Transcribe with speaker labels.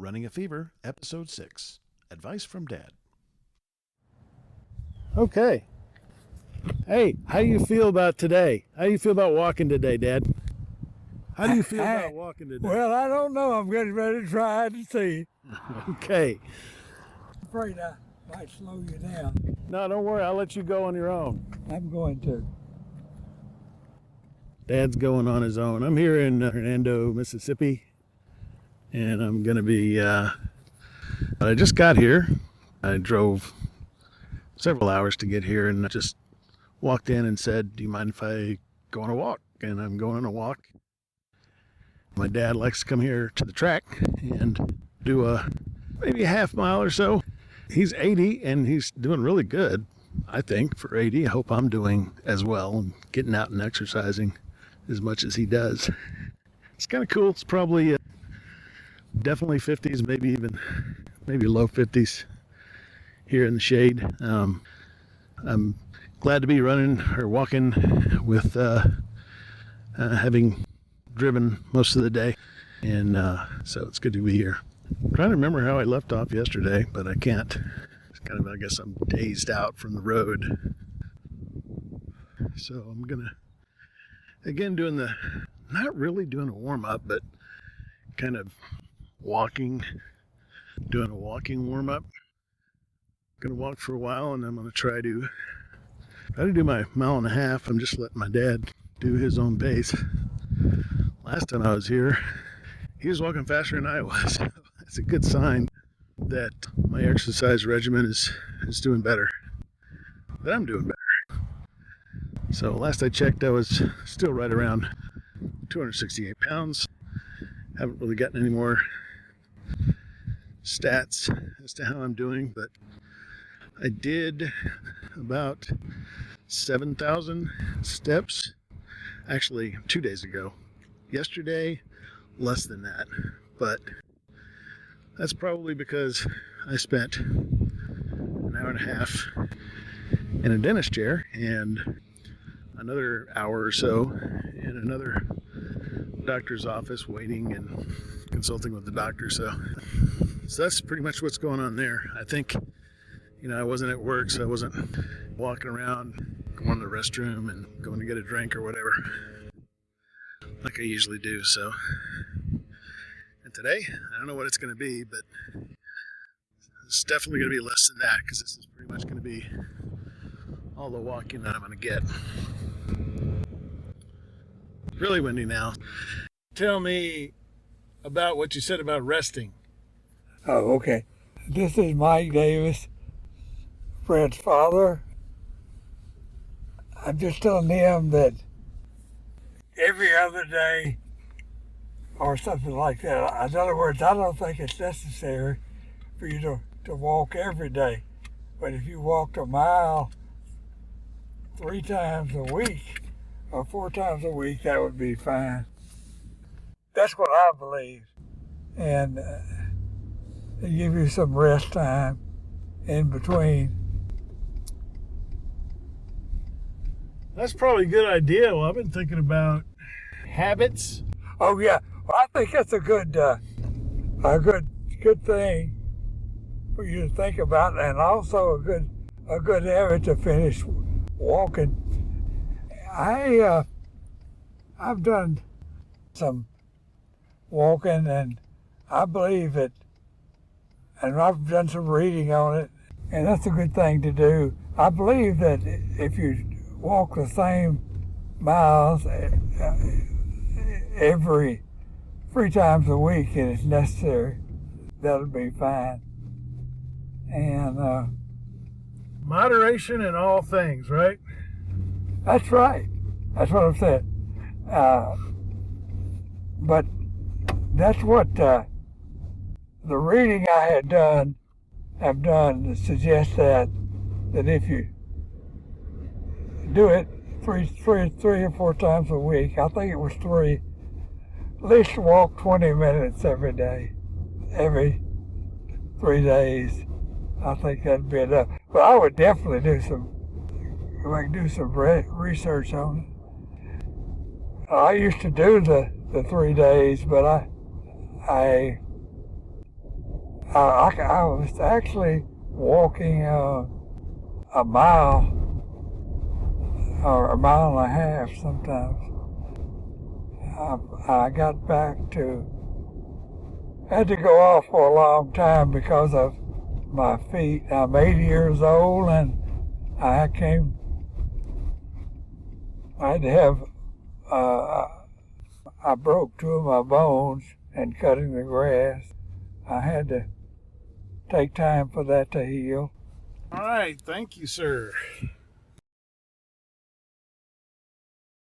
Speaker 1: Running a Fever, Episode 6. Advice from Dad.
Speaker 2: Okay. Hey, how do you feel about today? How do you feel about walking today, Dad? How do you feel about walking today?
Speaker 3: Well, I don't know. I'm getting ready to try it and see.
Speaker 2: Okay.
Speaker 3: I'm afraid I might slow you down.
Speaker 2: No, don't worry. I'll let you go on your own.
Speaker 3: I'm going to.
Speaker 2: Dad's going on his own. I'm here in Hernando, Mississippi, and I'm going to be, I just got here. I drove several hours to get here and just walked in and said, do you mind if I go on a walk? And I'm going on a walk. My dad likes to come here to the track and do maybe a half mile or so. He's 80 and he's doing really good, I think, for 80. I hope I'm doing as well and getting out and exercising as much as he does. It's kind of cool. It's probably definitely 50s, maybe low 50s here in the shade. I'm glad to be running or walking with having driven most of the day, and so it's good to be here. I'm trying to remember how I left off yesterday, but I can't. It's kind of, I guess I'm dazed out from the road. So I'm gonna again not really doing a warm-up, but kind of doing a walking warm-up. Gonna walk for a while, and I'm gonna try to do my mile and a half. I'm just letting my dad do his own pace. Last time I was here, he was walking faster than I was. It's a good sign that my exercise regimen is doing better, that I'm doing better. So last I checked, I was still right around 268 pounds. Haven't really gotten any more stats as to how I'm doing, but I did about 7,000 steps, actually 2 days ago. Yesterday, less than that, but that's probably because I spent an hour and a half in a dentist chair and another hour or so in another doctor's office waiting and consulting with the doctor. So that's pretty much what's going on there. I think, I wasn't at work, so I wasn't walking around, going to the restroom and going to get a drink or whatever like I usually do. So, and today, I don't know what it's going to be, but it's definitely going to be less than that, because this is pretty much going to be all the walking that I'm going to get. Really windy now. Tell me about what you said about resting.
Speaker 3: Oh, okay. This is Mike Davis, Brent's father. I'm just telling him that every other day or something like that. In other words, I don't think it's necessary for you to walk every day. But if you walked a mile 3 times a week or 4 times a week, that would be fine. That's what I believe. And they give you some rest time in between.
Speaker 2: That's probably a good idea. Well, I've been thinking about habits.
Speaker 3: Oh yeah, well, I think that's a good thing for you to think about, and also a good habit to finish walking. I've done some walking, and I believe it, and I've done some reading on it, and that's a good thing to do. I believe that if you walk the same miles every 3 times a week and it's necessary, that'll be fine. And
Speaker 2: moderation in all things, right?
Speaker 3: That's right. That's what I've said. But that's what the reading I have done suggests that if you do it three or 4 times a week, I think it was 3, at least walk 20 minutes every day, every 3 days. I think that'd be enough. But I would definitely do some research on it. I used to do the 3 days, but I I was actually walking a mile or a mile and a half sometimes. I got back to, had to go off for a long time because of my feet. I'm 80 years old and I had to have, I broke two of my bones in cutting the grass. I had to take time for that to heal.
Speaker 2: All right, thank you, sir.